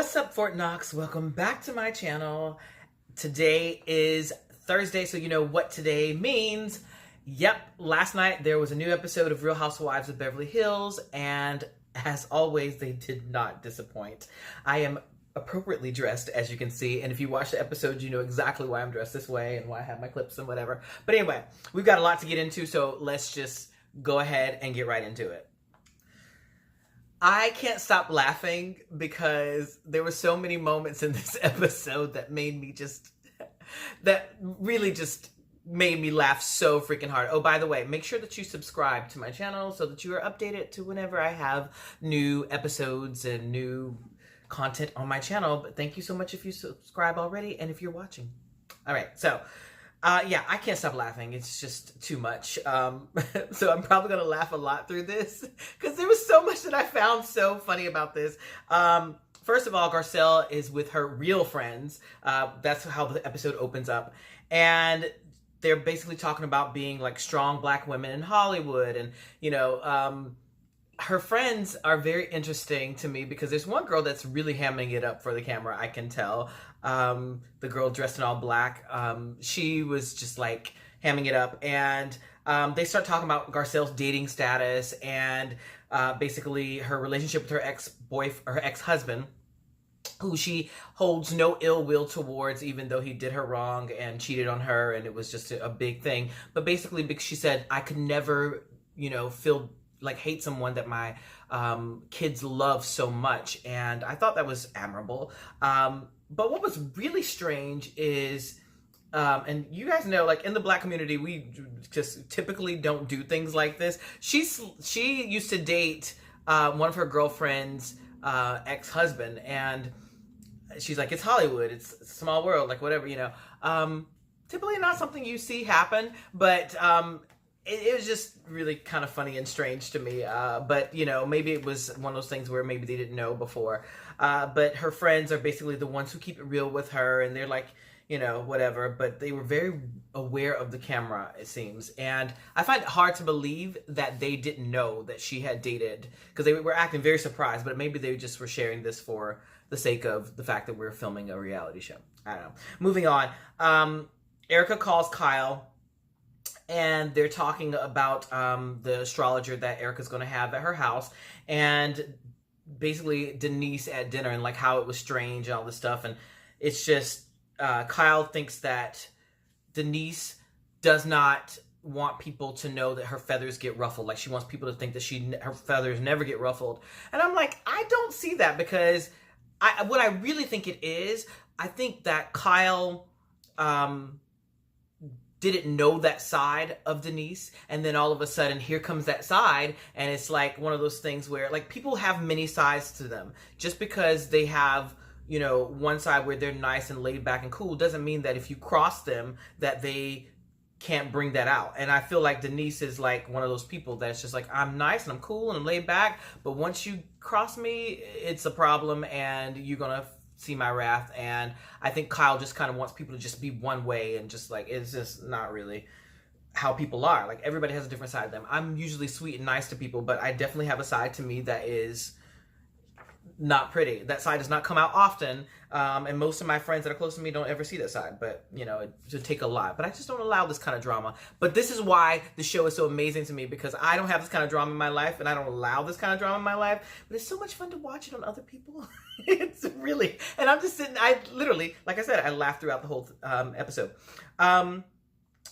What's up, Fort Knox? Welcome back to my channel. Today is Thursday, so you know what today means. Yep, last night there was a new episode of Real Housewives of Beverly Hills, and as always, they did not disappoint. I am appropriately dressed, as you can see, and if you watch the episode, you know exactly why I'm dressed this way and why I have my clips and whatever. But anyway, we've got a lot to get into, so let's just go ahead and get right into it. I can't stop laughing because there were so many moments in this episode that made me that really just made me laugh so freaking hard. Oh, by the way, make sure that you subscribe to my channel so that you are updated to whenever I have new episodes and new content on my channel. But thank you so much if you subscribe already and if you're watching. All right, so yeah, I can't stop laughing. It's just too much. So I'm probably going to laugh a lot through this because there was so much that I found so funny about this. First of all, Garcelle is with her real friends. That's how the episode opens up. And they're basically talking about being like strong black women in Hollywood. And, you know, her friends are very interesting to me because there's one girl that's really hamming it up for the camera, I can tell. The girl dressed in all black, she was just like hamming it up, and they start talking about Garcelle's dating status and basically her relationship with her ex-husband, who she holds no ill will towards, even though he did her wrong and cheated on her, and it was just a big thing. But basically, because she said, I could never, you know, hate someone that my kids love so much, and I thought that was admirable. But what was really strange is, and you guys know, like in the black community, we just typically don't do things like this. She used to date one of her girlfriend's ex-husband, and she's like, it's Hollywood, it's a small world, like whatever, you know. Typically not something you see happen, but it was just really kind of funny and strange to me. But, you know, maybe it was one of those things where maybe they didn't know before. But her friends are basically the ones who keep it real with her. And they're like, you know, whatever. But they were very aware of the camera, it seems. And I find it hard to believe that they didn't know that she had dated. Because they were acting very surprised. But maybe they just were sharing this for the sake of the fact that we're filming a reality show. I don't know. Moving on. Erica calls Kyle. And they're talking about the astrologer that Erica's going to have at her house. And basically Denise at dinner and like how it was strange and all this stuff. And it's just, Kyle thinks that Denise does not want people to know that her feathers get ruffled. Like she wants people to think that her feathers never get ruffled. And I'm like, I don't see that, because what I really think it is, I think that Kyle didn't know that side of Denise, and then all of a sudden here comes that side, and it's like one of those things where like people have many sides to them. Just because they have, you know, one side where they're nice and laid back and cool doesn't mean that if you cross them that they can't bring that out. And I feel like Denise is like one of those people that's just like, I'm nice and I'm cool and I'm laid back, but once you cross me, it's a problem and you're gonna see my wrath. And I think Kyle just kind of wants people to just be one way, and just like, it's just not really how people are. Like everybody has a different side of them. I'm usually sweet and nice to people, but I definitely have a side to me that is not pretty. That side does not come out often, and most of my friends that are close to me don't ever see that side. But you know, it should take a lot. But I just don't allow this kind of drama. But this is why the show is so amazing to me, because I don't have this kind of drama in my life, and I don't allow this kind of drama in my life. But it's so much fun to watch it on other people. It's really, and I'm just sitting. I literally, like I said, I laughed throughout the whole episode.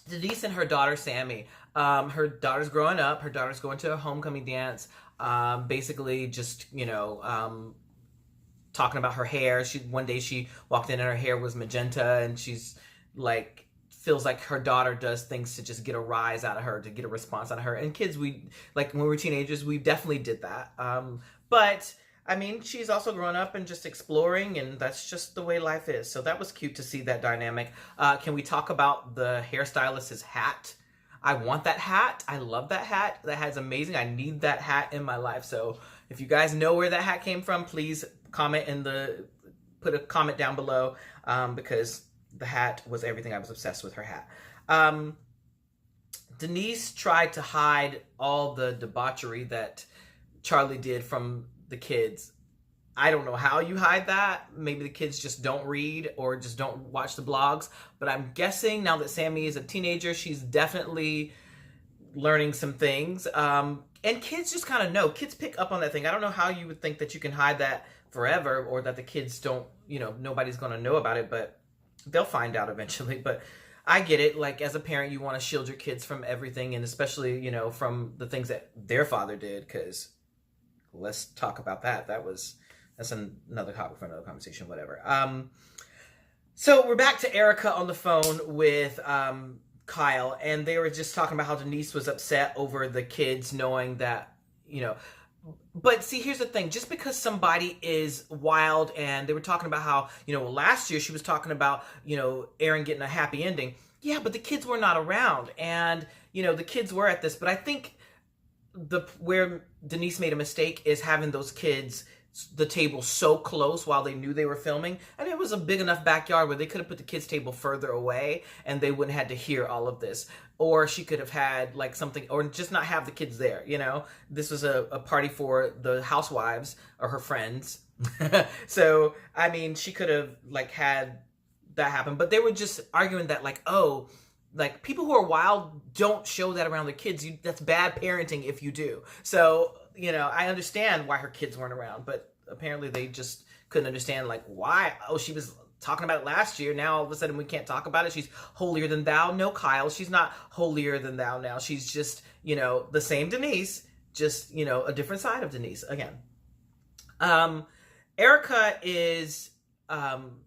Denise and her daughter Sammy. Her daughter's growing up. Her daughter's going to a homecoming dance. Basically just, you know, talking about her hair. One day she walked in and her hair was magenta, and she's like, feels like her daughter does things to just get a rise out of her, to get a response out of her. And kids, we, like when we were teenagers, we definitely did that. But I mean, she's also grown up and just exploring, and that's just the way life is. So that was cute to see that dynamic. Can we talk about the hairstylist's hat? I want that hat. I love that hat. That hat's amazing. I need that hat in my life. So if you guys know where that hat came from, please comment put a comment down below, because the hat was everything. I was obsessed with her hat. Denise tried to hide all the debauchery that Charlie did from the kids. I don't know how you hide that. Maybe the kids just don't read or just don't watch the blogs. But I'm guessing now that Sammy is a teenager, she's definitely learning some things. And kids just kind of know. Kids pick up on that thing. I don't know how you would think that you can hide that forever, or that the kids don't, nobody's going to know about it, but they'll find out eventually. But I get it. Like, as a parent, you want to shield your kids from everything, and especially, from the things that their father did, because let's talk about that. That's another topic for another conversation, whatever. So we're back to Erica on the phone with Kyle, and they were just talking about how Denise was upset over the kids knowing that, but see, here's the thing. Just because somebody is wild, and they were talking about how, last year she was talking about, Aaron getting a happy ending. Yeah, but the kids were not around, and, the kids were at this, but I think where Denise made a mistake is having those kids, the table so close while they knew they were filming. And it was a big enough backyard where they could have put the kids' table further away and they wouldn't have had to hear all of this. Or she could have had like something, or just not have the kids there, This was a party for the housewives or her friends. So, I mean, she could have like had that happen. But they were just arguing that like, oh, like, people who are wild don't show that around their kids. That's bad parenting if you do. So, I understand why her kids weren't around, but apparently they just couldn't understand, like, why? Oh, she was talking about it last year. Now all of a sudden we can't talk about it. She's holier than thou. No, Kyle, she's not holier than thou now. She's just, the same Denise, just, a different side of Denise again. Erica is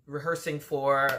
rehearsing for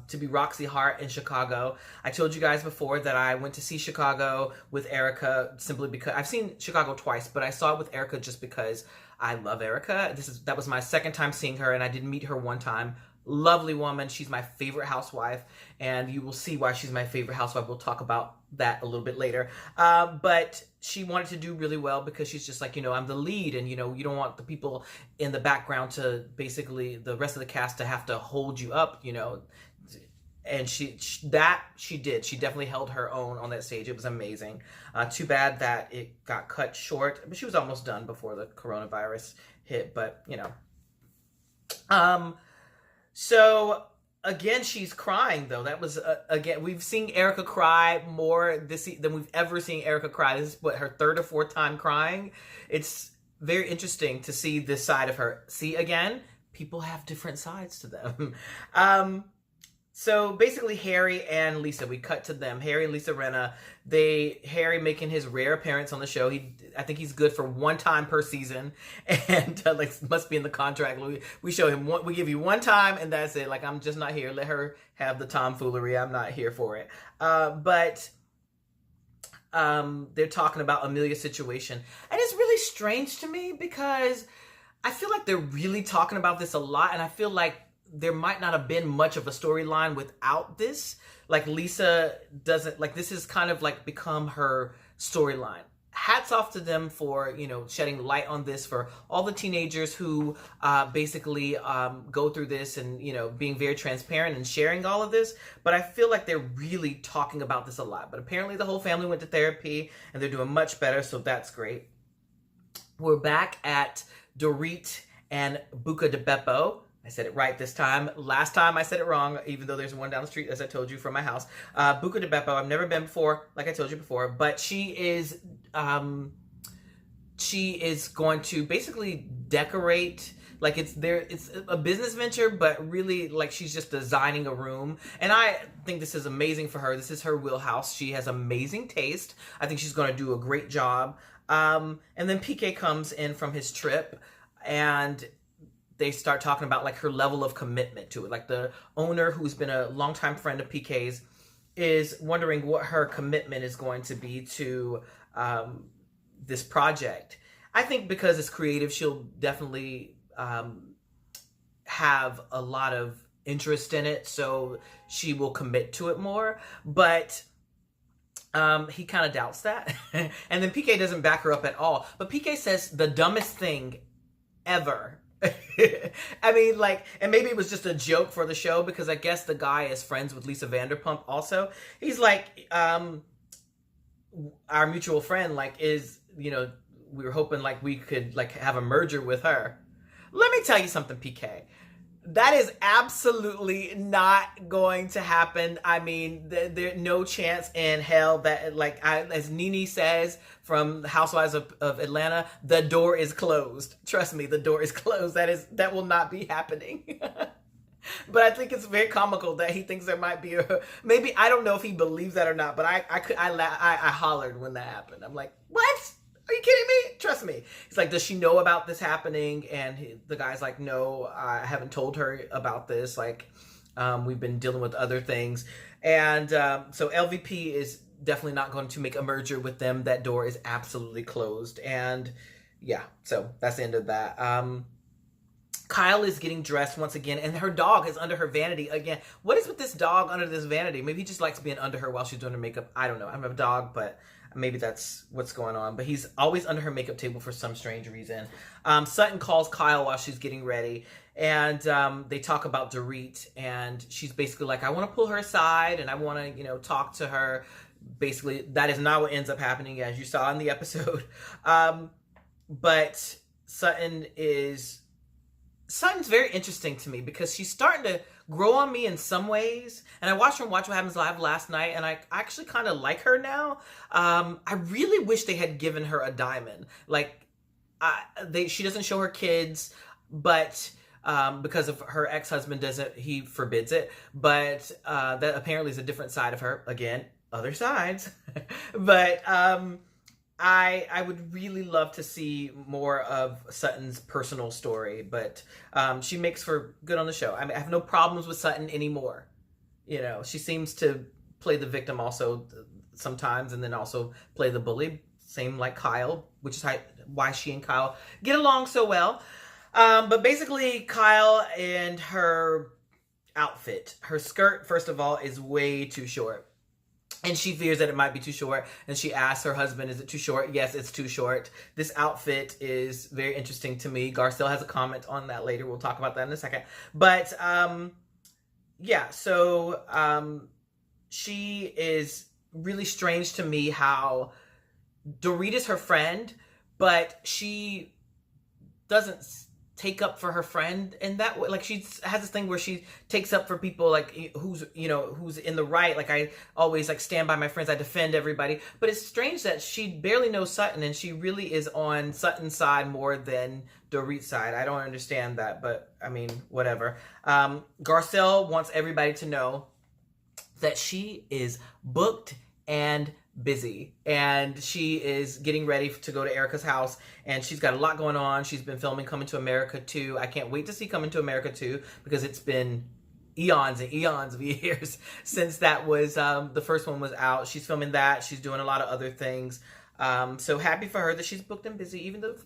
to be Roxy Hart in Chicago. I told you guys before that I went to see Chicago with Erica simply because I've seen Chicago twice, but I saw it with Erica just because I love Erica. That was my second time seeing her, and I did meet her one time. Lovely woman. She's my favorite housewife, and you will see why she's my favorite housewife. We'll talk about that a little bit later. But she wanted to do really well because she's just like, I'm the lead, and you don't want the people in the background to basically, the rest of the cast to have to hold you up, and she did. She definitely held her own on that stage. It was amazing. Too bad that it got cut short, but she was almost done before the coronavirus hit, but so again, she's crying though. That was again, we've seen Erica cry more than we've ever seen Erica cry. This is her third or fourth time crying. It's very interesting to see this side of her. See, again, people have different sides to them. So basically, Harry and Lisa, we cut to them. Harry and Lisa Rinna. Harry making his rare appearance on the show. I think he's good for one time per season, and must be in the contract. We show him we give you one time, and that's it. Like, I'm just not here. Let her have the tomfoolery. I'm not here for it. But they're talking about Amelia's situation, and it's really strange to me because I feel like they're really talking about this a lot, and I feel like there might not have been much of a storyline without this. Like, Lisa doesn't, like, this has kind of like become her storyline. Hats off to them for, shedding light on this, for all the teenagers who basically go through this and, being very transparent and sharing all of this. But I feel like they're really talking about this a lot. But apparently the whole family went to therapy and they're doing much better, so that's great. We're back at Dorit and Buca de Beppo. I said it right this time. Last time I said it wrong, even though there's one down the street, as I told you, from my house. Buca de Beppo, I've never been before, like I told you before, but she is going to basically decorate, like it's a business venture, but really like she's just designing a room. And I think this is amazing for her. This is her wheelhouse. She has amazing taste. I think she's going to do a great job. And then PK comes in from his trip, and they start talking about like her level of commitment to it. Like, the owner, who's been a longtime friend of PK's, is wondering what her commitment is going to be to this project. I think because it's creative, she'll definitely have a lot of interest in it, so she will commit to it more. But he kind of doubts that. And then PK doesn't back her up at all. But PK says the dumbest thing ever. I mean, like, and maybe it was just a joke for the show, because I guess the guy is friends with Lisa Vanderpump also. He's like, our mutual friend, like, we were hoping like we could like have a merger with her. Let me tell you something, PK. That is absolutely not going to happen. I mean, there's no chance in hell that, like, as Nene says from Housewives of Atlanta, the door is closed. Trust me, the door is closed. That will not be happening. But I think it's very comical that he thinks there might be maybe, I don't know if he believes that or not, but I hollered when that happened. I'm like, what? Are you kidding me? Trust me. He's like, does she know about this happening? And the guy's like, no, I haven't told her about this. Like, we've been dealing with other things. And so LVP is definitely not going to make a merger with them. That door is absolutely closed. And yeah, so that's the end of that. Kyle is getting dressed once again, and her dog is under her vanity again. What is with this dog under this vanity? Maybe he just likes being under her while she's doing her makeup. I don't know. I don't have a dog, but maybe that's what's going on. But he's always under her makeup table for some strange reason. Sutton calls Kyle while she's getting ready, and they talk about Dorit, and she's basically like, I want to pull her aside, and I want to, talk to her. Basically, that is not what ends up happening, as you saw in the episode. But Sutton's very interesting to me because she's starting to grow on me in some ways. And I watched her Watch What Happens Live last night, and I actually kind of like her now. I really wish they had given her a diamond. Like, she doesn't show her kids, but because of her ex-husband he forbids it. But that apparently is a different side of her. Again, other sides. But I would really love to see more of Sutton's personal story, but she makes for good on the show. I mean, I have no problems with Sutton anymore. She seems to play the victim also sometimes, and then also play the bully, same like Kyle, which is why she and Kyle get along so well. But basically, Kyle and her outfit, her skirt, first of all, is way too short. And she fears that it might be too short. And she asks her husband, is it too short? Yes, it's too short. This outfit is very interesting to me. Garcelle has a comment on that later. We'll talk about that in a second. But, yeah, so she is really strange to me how Dorit is her friend, but she doesn't take up for her friend in that way. Like, she has this thing where she takes up for people, like, who's in the right. Like, I always stand by my friends, I defend everybody. But it's strange that she barely knows Sutton, and she really is on Sutton's side more than Dorit's side. I don't understand that, but I mean, whatever. Garcelle wants everybody to know that she is booked and busy, and she is getting ready to go to Erica's house, and she's got a lot going on. She's been filming Coming to America 2. I can't wait to see Coming to America 2 because it's been eons and eons of years since that was the first one was out. She's filming that. She's doing a lot of other things. So happy for her that she's booked and busy, even though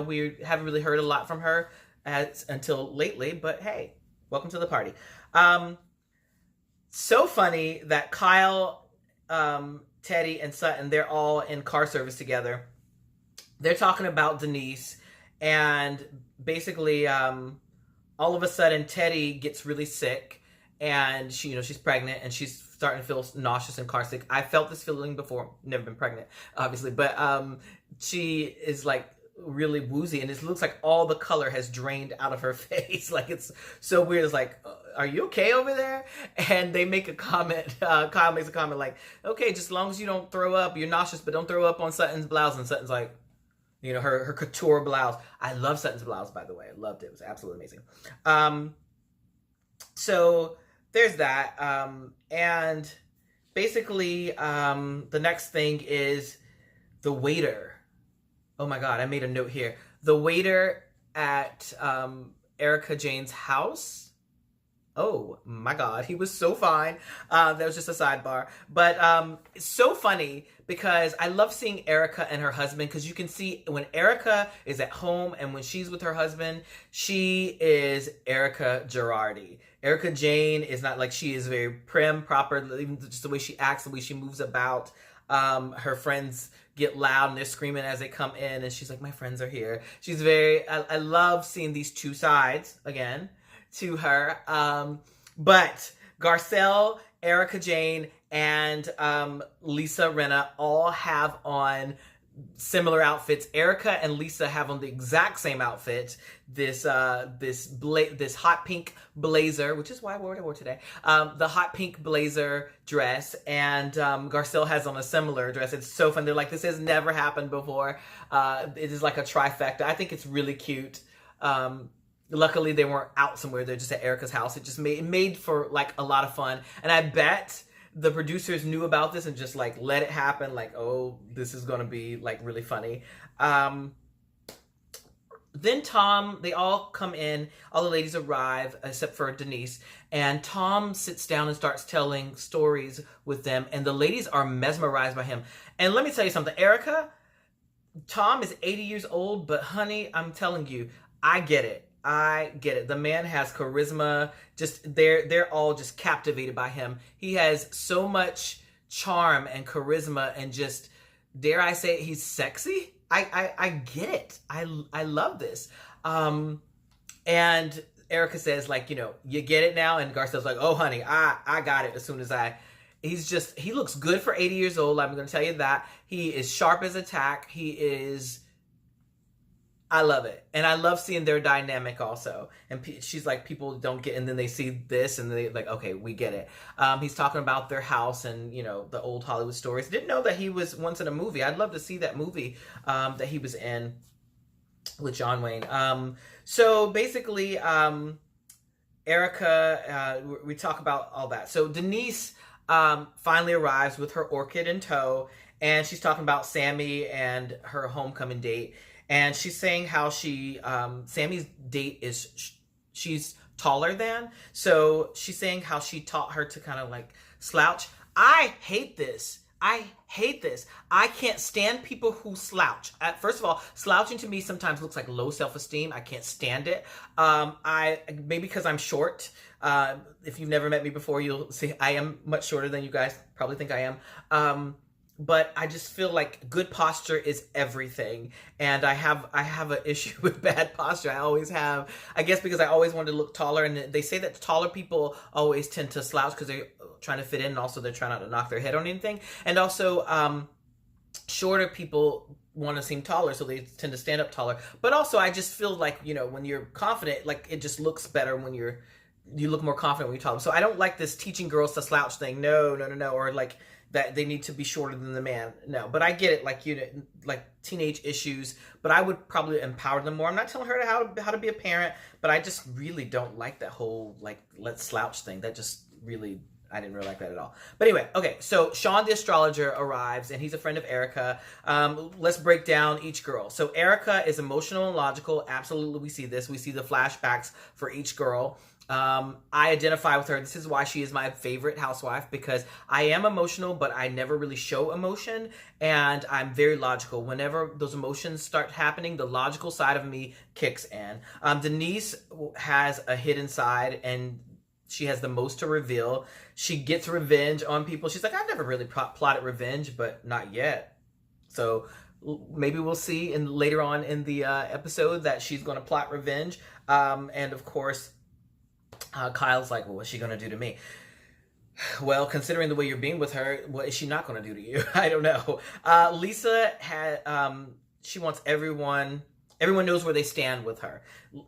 we haven't really heard a lot from her until lately. But hey, welcome to the party. So funny that Kyle, Teddy, and Sutton, they're all in car service together. They're talking about Denise, and basically all of a sudden Teddy gets really sick, and she's pregnant, and she's starting to feel nauseous and car sick. I felt this feeling before, never been pregnant obviously, but she is like really woozy, and it looks like all the color has drained out of her face. Like, it's so weird. It's like, are you okay over there? And they make a comment, Kyle makes a comment like, okay, just as long as you don't throw up, you're nauseous, but don't throw up on Sutton's blouse. And Sutton's like, her couture blouse. I love Sutton's blouse, by the way. I loved it. It was absolutely amazing. So there's that. And basically, the next thing is the waiter. Oh my God, I made a note here. The waiter at Erica Jane's house. Oh my God, he was so fine. That was just a sidebar. But it's so funny because I love seeing Erica and her husband, because you can see when Erica is at home and when she's with her husband, she is Erica Girardi. Erica Jane is not like, she is very prim, proper, even just the way she acts, the way she moves about. Her friends get loud and they're screaming as they come in, and she's like, my friends are here. She's I love seeing these two sides again to her. But Garcelle, Erica Jane, and Lisa Rinna all have on similar outfits. Erica and Lisa have on the exact same outfit. This hot pink blazer, which is why I wore what I wore today. The hot pink blazer dress, and Garcelle has on a similar dress. It's so fun. They're like, this has never happened before. It is like a trifecta. I think it's really cute. Luckily, they weren't out somewhere. They're just at Erica's house. It just made for like a lot of fun. And I bet the producers knew about this and just like let it happen. Like, oh, this is gonna be like really funny. Then Tom, they all come in, all the ladies arrive except for Denise, and Tom sits down and starts telling stories with them, and the ladies are mesmerized by him. And let me tell you something, Erica, Tom is 80 years old, but honey, I'm telling you, I get it. I get it. The man has charisma. Just they're all just captivated by him. He has so much charm and charisma, and just, dare I say it, he's sexy. I get it. I love this. And Erica says, like, you know, you get it now, and Garcelle's like, oh honey, I got it as soon as he looks good for 80 years old. I'm going to tell you that. He is sharp as a tack. I love it. And I love seeing their dynamic also. And she's like, people don't get, and then they see this and they like, okay, we get it. He's talking about their house and, you know, the old Hollywood stories. Didn't know that he was once in a movie. I'd love to see that movie that he was in with John Wayne. So basically, Erica, we talk about all that. So Denise finally arrives with her orchid in tow, and she's talking about Sammy and her homecoming date. And she's saying how Sammy's date is, she's taller than. So she's saying how she taught her to kind of like slouch. I hate this. I can't stand people who slouch. First of all, slouching to me sometimes looks like low self-esteem. I can't stand it. Maybe because I'm short. If you've never met me before, you'll see I am much shorter than you guys probably think I am. But I just feel like good posture is everything. And I have an issue with bad posture. I always have, I guess because I always wanted to look taller. And they say that taller people always tend to slouch because they're trying to fit in. And also they're trying not to knock their head on anything. And also shorter people want to seem taller, so they tend to stand up taller. But also I just feel like, you know, when you're confident, like it just looks better when you look more confident when you're taller. So I don't like this teaching girls to slouch thing. No. Or like, that they need to be shorter than the man. No, but I get it, like, you know, like teenage issues, but I would probably empower them more. I'm not telling her how to be a parent, but I just really don't like that whole, like, let's slouch thing. That just really, I didn't really like that at all. But anyway, okay, so Sean the astrologer arrives, and he's a friend of Erica. Let's break down each girl. So Erica is emotional and logical. Absolutely, we see this. We see the flashbacks for each girl. I identify with her. This is why she is my favorite housewife, because I am emotional, but I never really show emotion, and I'm very logical. Whenever those emotions start happening, the logical side of me kicks in. Denise has a hidden side, and she has the most to reveal. She gets revenge on people. She's like, I've never really plotted revenge, but not yet. So maybe we'll see later on in the episode that she's going to plot revenge. And of course, Kyle's like, well, what's she going to do to me? Well, considering the way you're being with her, what is she not going to do to you? I don't know. Lisa she wants everyone knows where they stand with her.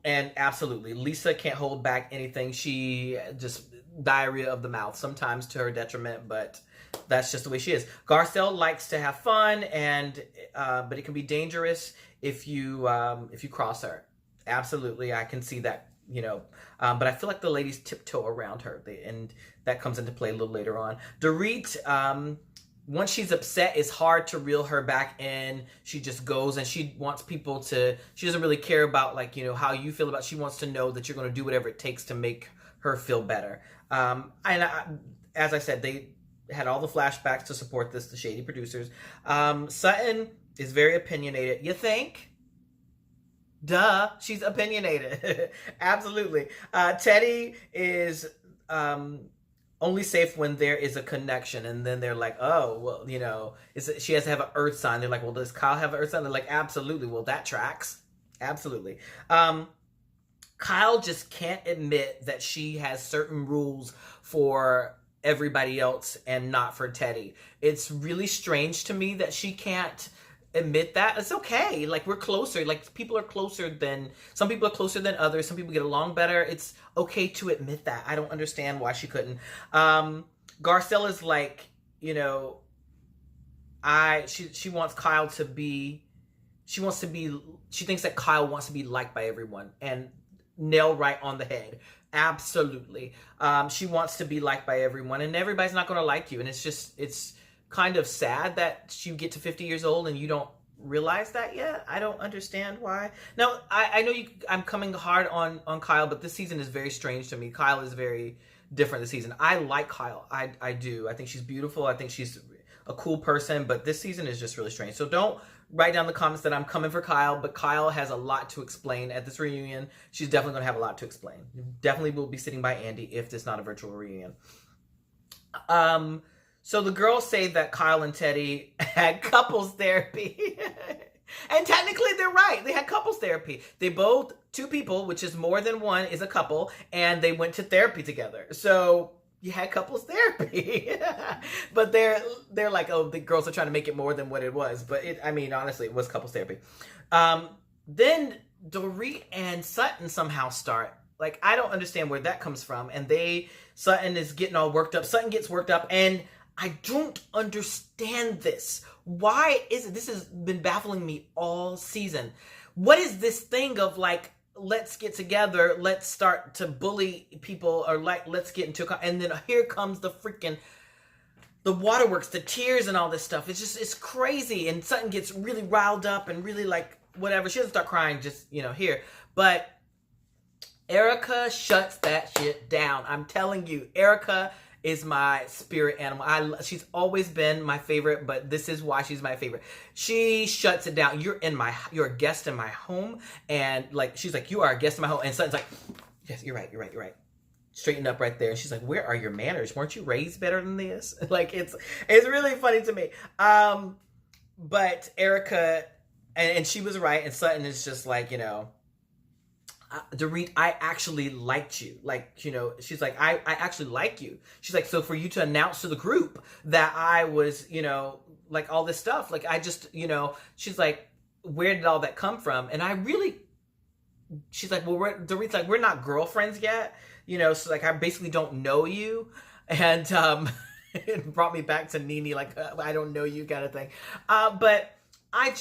And absolutely, Lisa can't hold back anything. She just diarrhea of the mouth, sometimes to her detriment, but that's just the way she is. Garcelle likes to have fun, but it can be dangerous if you cross her. Absolutely, I can see that. You know, but I feel like the ladies tiptoe around her, and that comes into play a little later on. Dorit, once she's upset, it's hard to reel her back in. She just goes, and she wants people to, she doesn't really care about, like, you know, how you feel about, she wants to know that you're going to do whatever it takes to make her feel better. As I said, they had all the flashbacks to support this, the shady producers. Sutton is very opinionated. You think? Duh, she's opinionated. Absolutely. Teddy is only safe when there is a connection, and then they're like, oh, well, you know, she has to have an earth sign. They're like, well, does Kyle have an earth sign? They're like, absolutely. Well, that tracks. Absolutely. Kyle just can't admit that she has certain rules for everybody else and not for Teddy. It's really strange to me that she can't admit that. It's okay. Like, we're closer. Like, people are closer than, some people are closer than others. Some people get along better. It's okay to admit that. I don't understand why she couldn't. Garcelle is like, you know, she wants Kyle to be, she thinks that Kyle wants to be liked by everyone, and nail right on the head. Absolutely. She wants to be liked by everyone, and everybody's not going to like you. And it's kind of sad that you get to 50 years old and you don't realize that yet. I don't understand why. Now, I know I'm coming hard on Kyle, but this season is very strange to me. Kyle is very different this season. I like Kyle. I do. I think she's beautiful. I think she's a cool person, but this season is just really strange. So don't write down in the comments that I'm coming for Kyle, but Kyle has a lot to explain at this reunion. She's definitely going to have a lot to explain. Definitely will be sitting by Andy if it's not a virtual reunion. So the girls say that Kyle and Teddy had couples therapy. And technically they're right. They had couples therapy. They both, two people, which is more than one, is a couple, and they went to therapy together. So you had couples therapy. But they're like, oh, the girls are trying to make it more than what it was. But I mean, honestly, it was couples therapy. Then Dorit and Sutton somehow start. Like, I don't understand where that comes from. And Sutton is getting all worked up. Sutton gets worked up, and I don't understand this. Why is it? This has been baffling me all season. What is this thing of like, let's get together, let's start to bully people, or like, let's get into a, and then here comes the waterworks, the tears and all this stuff. It's just, it's crazy. And Sutton gets really riled up and really like, whatever. She doesn't start crying just, you know, here. But Erica shuts that shit down. I'm telling you, Erica is my spirit animal. She's always been my favorite, but this is why she's my favorite. She shuts it down. You're a guest in my home, and like, she's like, you are a guest in my home, and Sutton's like, yes, you're right. Straightened up right there. And she's like, where are your manners? Weren't you raised better than this? Like, it's really funny to me. But Erica, and she was right, and Sutton is just like, you know, Dorit, I actually liked you. Like, you know, she's like, I actually like you. She's like, so for you to announce to the group that I was, you know, like all this stuff, like I just, you know, she's like, where did all that come from? And she's like, well, Dorit's like, we're not girlfriends yet. You know, so like, I basically don't know you. And it brought me back to Nene, like, I don't know you kind of thing. But I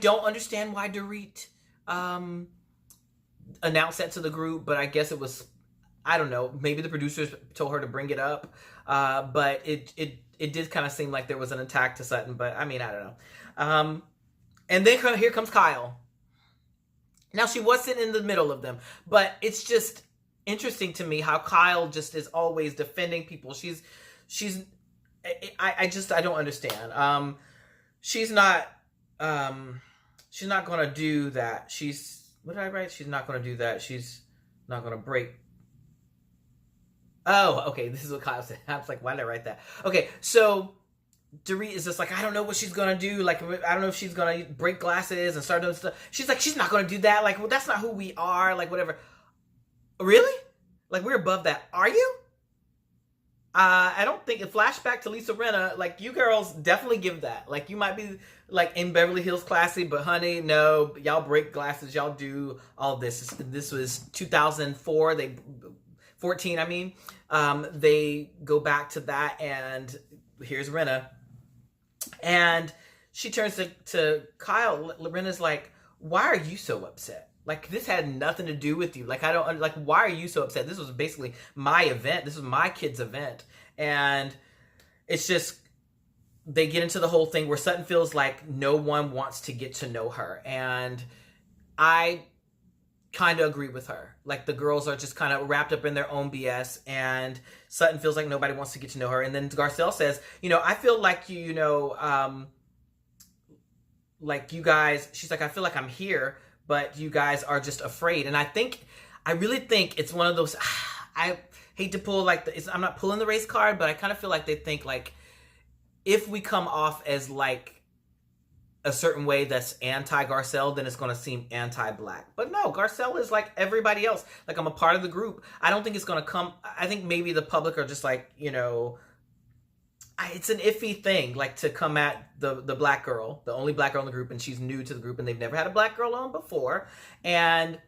don't understand why Dorit announced that to the group, but I guess it was, I don't know, maybe the producers told her to bring it up, but it did kind of seem like there was an attack to Sutton, but I mean, I don't know. And then here comes Kyle. Now, she was sitting in the middle of them, but it's just interesting to me how Kyle just is always defending people. I don't understand. She's not going to do that. What did I write? She's not going to do that. She's not going to break. Oh, okay. This is what Kyle said. I was like, why did I write that? Okay, so Dorit is just like, I don't know what she's going to do. Like, I don't know if she's going to break glasses and start doing stuff. She's like, she's not going to do that. Like, well, that's not who we are. Like, whatever. Really? Like, we're above that. Are you? I don't think, a flashback to Lisa Rinna, like, you girls definitely give that. Like, you might be, like, in Beverly Hills classy, but honey, no, y'all break glasses, y'all do all this. This was 2004, 14, I mean. They go back to that, and here's Rinna. And she turns to Kyle. Rinna's like, why are you so upset? Like, this had nothing to do with you. Like, why are you so upset? This was basically my event. This was my kid's event. And it's just, they get into the whole thing where Sutton feels like no one wants to get to know her. And I kind of agree with her. Like, the girls are just kind of wrapped up in their own BS. And Sutton feels like nobody wants to get to know her. And then Garcelle says, you know, I feel like, like you guys, she's like, I feel like I'm here, but you guys are just afraid. And I really think it's one of those, I hate to pull like, I'm not pulling the race card, but I kind of feel like they think like, if we come off as like a certain way that's anti-Garcelle, then it's going to seem anti-Black. But no, Garcelle is like everybody else. Like, I'm a part of the group. I don't think it's going to come, I think maybe the public are just like, you know, it's an iffy thing, like to come at the black girl, the only black girl in the group, and she's new to the group, and they've never had a black girl on before, and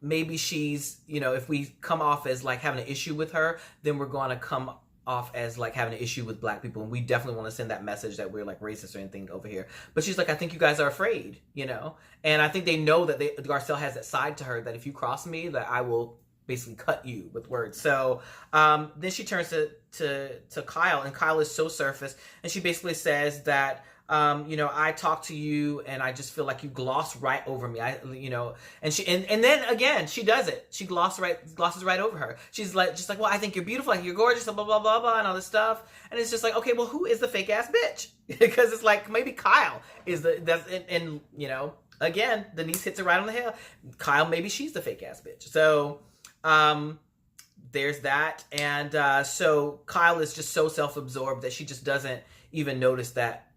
maybe she's, you know, if we come off as like having an issue with her, then we're going to come off as like having an issue with black people, and we definitely want to send that message that we're like racist or anything over here. But she's like, I think you guys are afraid, you know, and I think they know that Garcelle has that side to her, that if you cross me, that I will basically cut you with words. So then she turns to Kyle, and Kyle is so surface, and she basically says that you know, I talk to you and I just feel like you gloss right over me. You know, and then again, she does it. She glosses right over her. She's like, just like, well, I think you're beautiful, like you're gorgeous, blah, blah, blah, blah, and all this stuff. And it's just like, okay, well, who is the fake ass bitch? Because it's like, maybe Kyle is and you know, again, Denise hits it right on the head. Kyle, maybe she's the fake ass bitch. So, there's that. And, so Kyle is just so self-absorbed that she just doesn't even notice that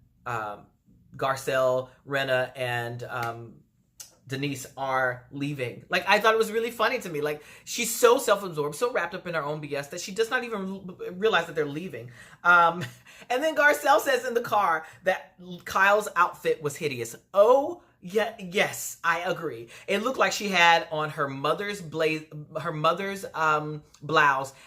Garcelle, Renna, and Denise are leaving. Like, I thought it was really funny to me. Like, she's so self-absorbed, so wrapped up in her own BS that she does not even realize that they're leaving. And then Garcelle says in the car that Kyle's outfit was hideous. Oh, yeah, yes, I agree. It looked like she had on her mother's blouse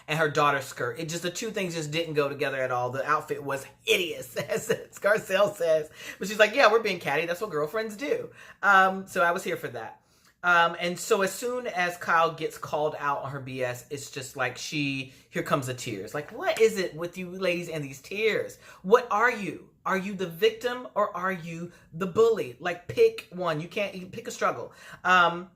and her daughter's skirt. It just, the two things just didn't go together at all. The outfit was hideous, as Garcelle says. But she's like, yeah, we're being catty. That's what girlfriends do. So I was here for that. And so as soon as Kyle gets called out on her BS, it's just like here comes the tears. Like, what is it with you ladies and these tears? What are you? Are you the victim or are you the bully? Like, pick one. You pick a struggle. And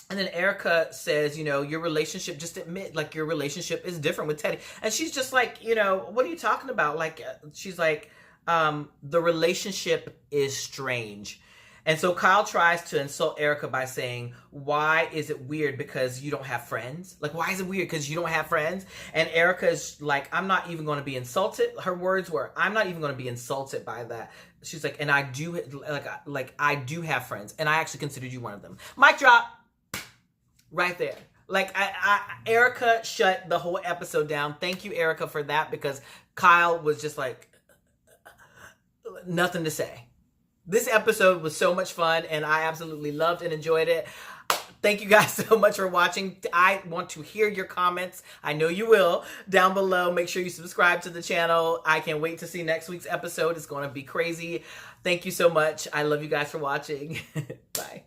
then Erica says, you know, your relationship, just admit, like, your relationship is different with Teddy. And she's just like, you know, what are you talking about? Like, she's like, the relationship is strange. And so Kyle tries to insult Erica by saying, why is it weird because you don't have friends? Like, why is it weird because you don't have friends? And Erica's like, I'm not even going to be insulted. Her words were, I'm not even going to be insulted by that. She's like, and I do, like I do have friends, and I actually considered you one of them. Mic drop. Right there. Like, Erica shut the whole episode down. Thank you, Erica, for that, because Kyle was just like, nothing to say. This episode was so much fun, and I absolutely loved and enjoyed it. Thank you guys so much for watching. I want to hear your comments. I know you will. Down below, make sure you subscribe to the channel. I can't wait to see next week's episode. It's going to be crazy. Thank you so much. I love you guys for watching. Bye.